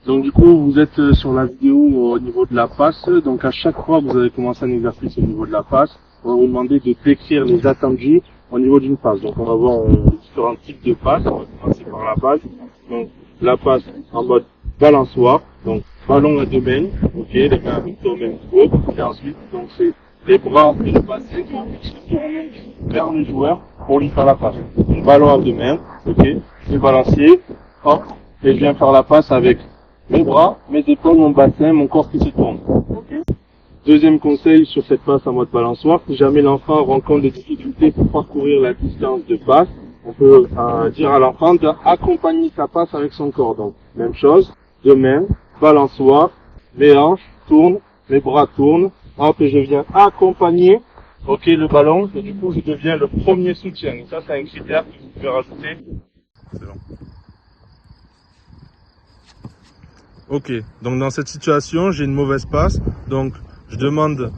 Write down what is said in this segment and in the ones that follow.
Donc du coup, vous êtes sur la vidéo au niveau de la passe. Donc à chaque fois que vous allez commencer un exercice au niveau de la passe, on va vous demander de décrire les attendus au niveau d'une passe. Donc on va voir différents types de passes. On va commencer par la base. Donc la passe en mode balançoire. Donc ballon à deux mains, ok, les mains au même niveau. Et ensuite, donc c'est les bras et le bassin qui vont se tourner vers le joueur pour lui faire la passe. Donc ballon à deux mains, ok, le balancier, hop, et je viens faire la passe avec mes bras, mes épaules, mon bassin, mon corps qui se tourne. Okay. Deuxième conseil sur cette passe en mode balançoire, si jamais l'enfant rencontre des difficultés pour parcourir la distance de passe, on peut dire à l'enfant d'accompagner sa passe avec son corps. Donc, même chose, deux mains, balançoire, mes hanches tournent, mes bras tournent, hop, et je viens accompagner, ok, le ballon, et du coup, je deviens le premier soutien. Et ça, c'est un critère que vous pouvez rajouter. C'est bon. Ok, donc dans cette situation, j'ai une mauvaise passe, donc je demande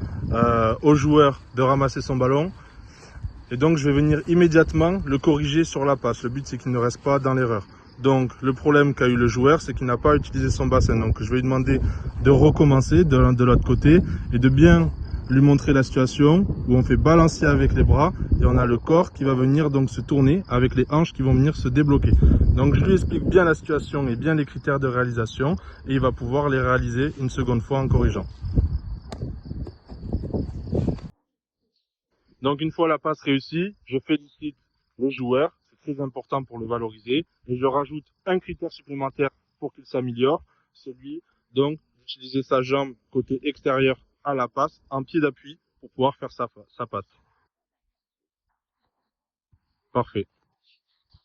au joueur de ramasser son ballon et donc je vais venir immédiatement le corriger sur la passe. Le but c'est qu'il ne reste pas dans l'erreur. Donc le problème qu'a eu le joueur, c'est qu'il n'a pas utilisé son bassin. Donc je vais lui demander de recommencer de l'autre côté et de bien lui montrer la situation où on fait balancier avec les bras et on a le corps qui va venir donc se tourner avec les hanches qui vont venir se débloquer. Donc je lui explique bien la situation et bien les critères de réalisation et il va pouvoir les réaliser une seconde fois en corrigeant. Donc une fois la passe réussie, je félicite le joueur, c'est très important pour le valoriser et je rajoute un critère supplémentaire pour qu'il s'améliore, celui donc d'utiliser sa jambe côté extérieur à la passe en pied d'appui pour pouvoir faire sa passe. Parfait.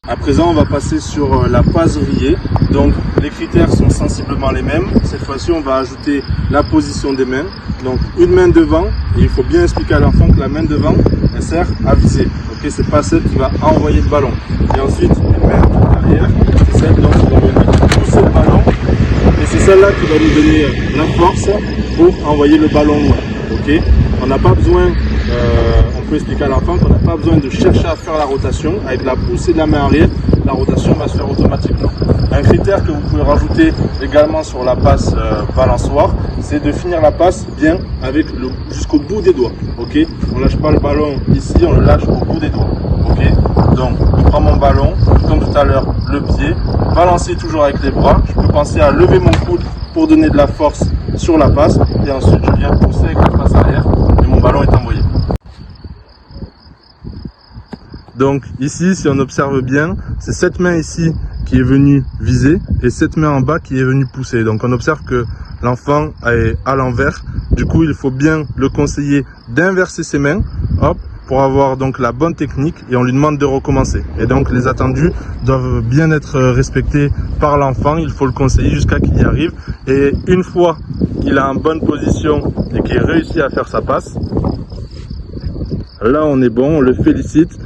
À présent, on va passer sur la passe vrillée. Donc, les critères sont sensiblement les mêmes. Cette fois-ci, on va ajouter la position des mains. Donc, une main devant, et il faut bien expliquer à l'enfant que la main devant, elle sert à viser. Ok, c'est pas celle qui va envoyer le ballon. Et ensuite, une main derrière, c'est celle donc qui va venir pousser le ballon. Et c'est celle-là qui va nous donner la force pour envoyer le ballon loin. Ok, on n'a pas besoin, on peut expliquer à l'enfant qu'on n'a pas besoin de chercher à faire la rotation. Avec la poussée de la main arrière, la rotation va se faire automatiquement. Un critère que vous pouvez rajouter également sur la passe balançoire, c'est de finir la passe bien avec jusqu'au bout des doigts. Ok, on lâche pas le ballon ici, on le lâche au bout des doigts. Ok, donc je prends mon ballon, comme tout à l'heure, le pied, balancer toujours avec les bras. Je peux penser à lever mon coude pour donner de la force sur la passe et ensuite je viens pousser avec la face arrière et mon ballon est envoyé. Donc ici, si on observe bien, c'est cette main ici qui est venue viser et cette main en bas qui est venue pousser. Donc on observe que l'enfant est à l'envers. Du coup, il faut bien le conseiller d'inverser ses mains, hop, pour avoir donc la bonne technique et on lui demande de recommencer. Et donc les attendus doivent bien être respectés par l'enfant. Il faut le conseiller jusqu'à qu'il y arrive. Et une fois qu'il est en bonne position et qu'il réussit à faire sa passe, là on est bon, on le félicite.